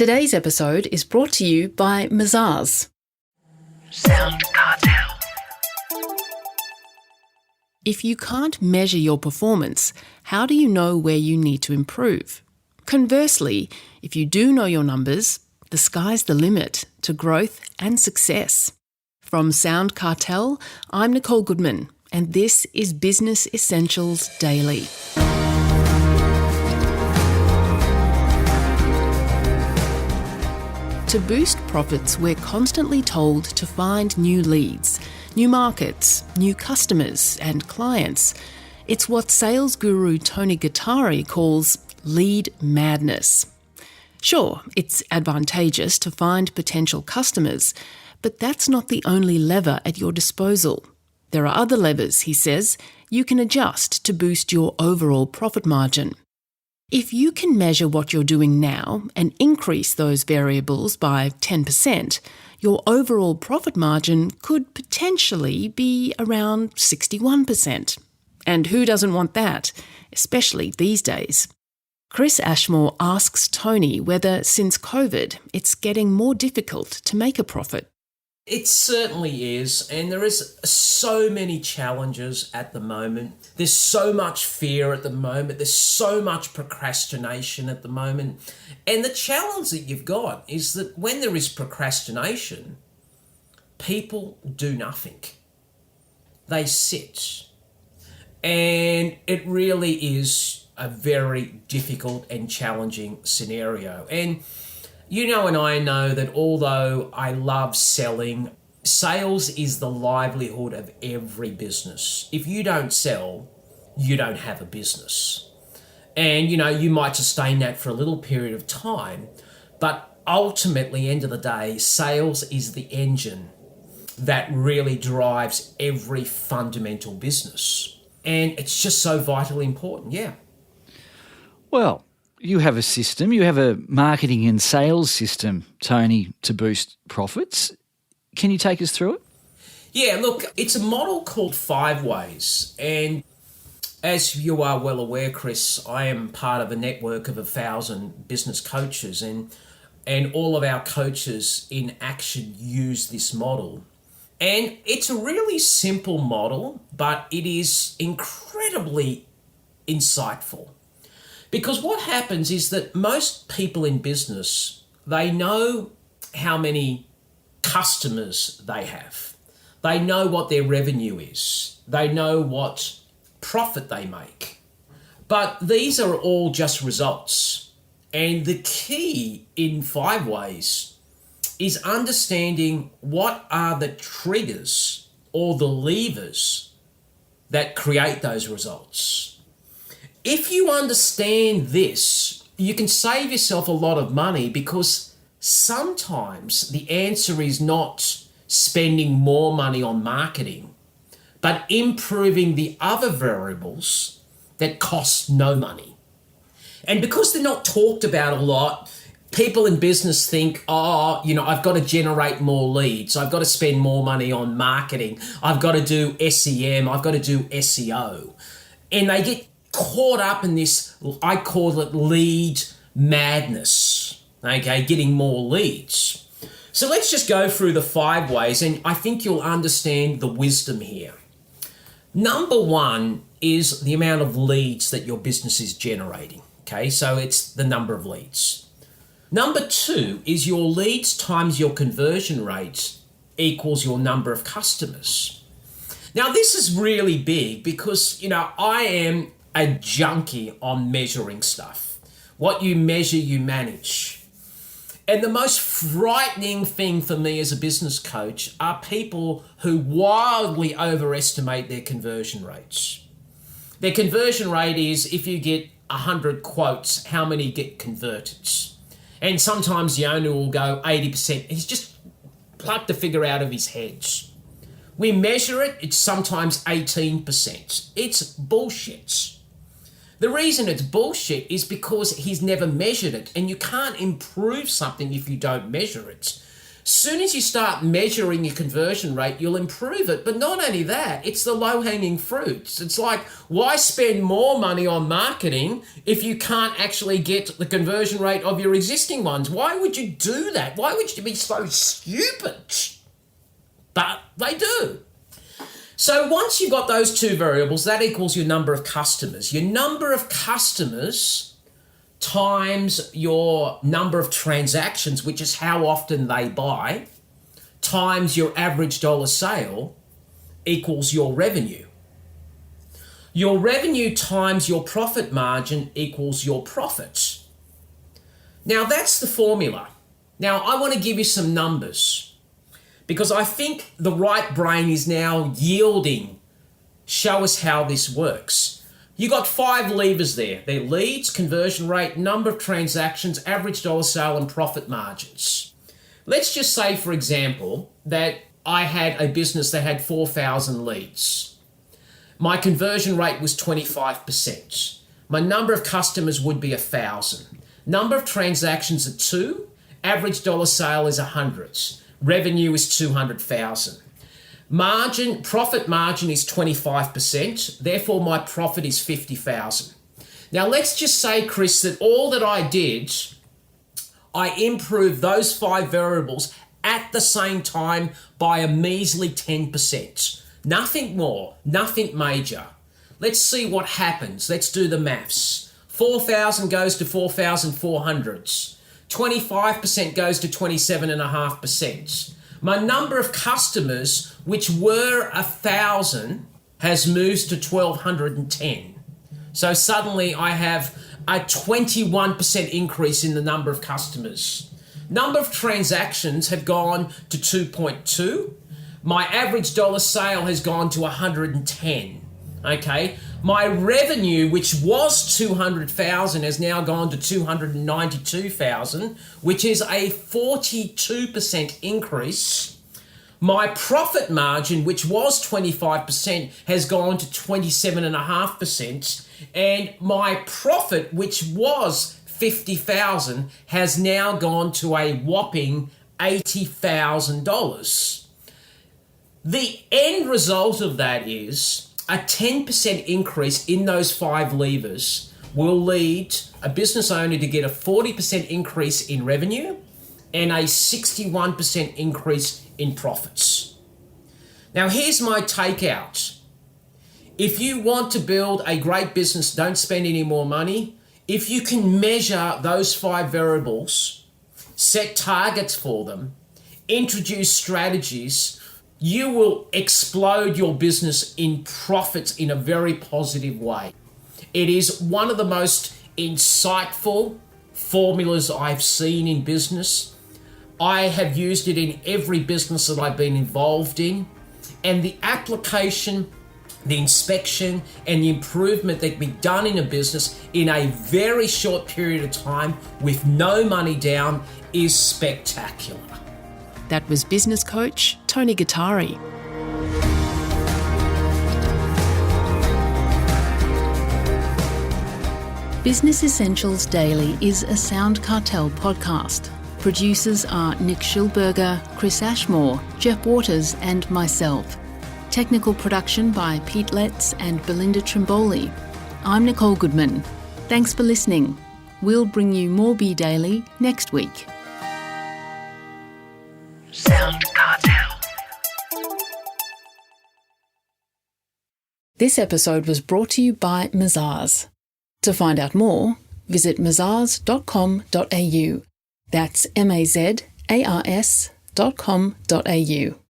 Today's episode is brought to you by Mazars. SoundCartel. If you can't measure your performance, how do you know where you need to improve? Conversely, if you do know your numbers, the sky's the limit to growth and success. From SoundCartel, I'm Nicole Goodman, and this is Business Essentials Daily. To boost profits, we're constantly told to find new leads, new markets, new customers and clients. It's what sales guru Tony Gattari calls lead madness. Sure, it's advantageous to find potential customers, but that's not the only lever at your disposal. There are other levers, he says, you can adjust to boost your overall profit margin. If you can measure what you're doing now and increase those variables by 10%, your overall profit margin could potentially be around 61%. And who doesn't want that, especially these days? Chris Ashmore asks Tony whether, since COVID, it's getting more difficult to make a profit. It certainly is, and there is so many challenges at the moment. There's so much fear at the moment. There's so much procrastination at the moment. And the challenge that you've got is that when there is procrastination, people do nothing. They sit. And it really is a very difficult and challenging scenario. And you know and I know that although I love selling, sales is the livelihood of every business. If you don't sell, you don't have a business. And, you might sustain that for a little period of time, but ultimately, end of the day, sales is the engine that really drives every fundamental business. And it's just so vitally important, yeah. Well, you have a system, you have a marketing and sales system, Tony, to boost profits. Can you take us through it? Yeah, look, it's a model called 5 Ways. And as you are well aware, Chris, I am part of a network of 1,000 business coaches, and all of our coaches in action use this model. And it's a really simple model, but it is incredibly insightful. Because what happens is that most people in business, they know how many customers they have. They know what their revenue is. They know what profit they make. But these are all just results. And the key in 5 Ways is understanding what are the triggers or the levers that create those results. If you understand this, you can save yourself a lot of money, because sometimes the answer is not spending more money on marketing, but improving the other variables that cost no money. And because they're not talked about a lot, people in business think, I've got to generate more leads. I've got to spend more money on marketing. I've got to do SEM. I've got to do SEO. And they get caught up in this, I call it lead madness, okay, getting more leads. So let's just go through the 5 ways, and I think you'll understand the wisdom here. Number 1 is the amount of leads that your business is generating, okay, so it's the number of leads. Number 2 is your leads times your conversion rate equals your number of customers. Now, this is really big because, I am a junkie on measuring stuff. What you measure, you manage. And the most frightening thing for me as a business coach are people who wildly overestimate their conversion rates. Their conversion rate is, if you get 100 quotes, how many get converted? And sometimes the owner will go 80%. He's just plucked the figure out of his head. We measure it, it's sometimes 18%. It's bullshit. The reason it's bullshit is because he's never measured it, and you can't improve something if you don't measure it. Soon as you start measuring your conversion rate, you'll improve it. But not only that, it's the low-hanging fruits. It's like, why spend more money on marketing if you can't actually get the conversion rate of your existing ones? Why would you do that? Why would you be so stupid? But they do. So once you've got those two variables, that equals your number of customers. Your number of customers times your number of transactions, which is how often they buy, times your average dollar sale equals your revenue. Your revenue times your profit margin equals your profit. Now that's the formula. Now I want to give you some numbers because I think the right brain is now yielding. Show us how this works. You got 5 levers there. They're leads, conversion rate, number of transactions, average dollar sale, and profit margins. Let's just say, for example, that I had a business that had 4,000 leads. My conversion rate was 25%. My number of customers would be 1,000. Number of transactions are 2. Average dollar sale is 100. Revenue is 200,000. Profit margin is 25%, therefore my profit is 50,000. Now let's just say, Chris, that all that I did, I improved those 5 variables at the same time by a measly 10%. Nothing more, nothing major. Let's see what happens. Let's do the maths. 4,000 goes to 4,400. 25% goes to 27.5%. My number of customers, which were 1,000, has moved to 1,210. So suddenly I have a 21% increase in the number of customers. Number of transactions have gone to 2.2. My average dollar sale has gone to 110. Okay, my revenue, which was 200,000, has now gone to 292,000, which is a 42% increase. My profit margin, which was 25%, has gone to 27.5%, and my profit, which was 50,000, has now gone to a whopping $80,000. The end result of that is a 10% increase in those 5 levers will lead a business owner to get a 40% increase in revenue and a 61% increase in profits. Now, here's my takeout. If you want to build a great business, don't spend any more money. If you can measure those 5 variables, set targets for them, introduce strategies, you will explode your business in profits in a very positive way. It is one of the most insightful formulas I've seen in business. I have used it in every business that I've been involved in, and the application, the inspection, and the improvement that can be done in a business in a very short period of time with no money down is spectacular. That was business coach Tony Gattari. Business Essentials Daily is a SoundCartel podcast. Producers are Nick Schilberger, Chris Ashmore, Jeff Waters and myself. Technical production by Pete Letts and Belinda Trimboli. I'm Nicole Goodman. Thanks for listening. We'll bring you more Be Daily next week. SoundCartel. This episode was brought to you by Mazars. To find out more, visit mazars.com.au. That's mazars.com.au.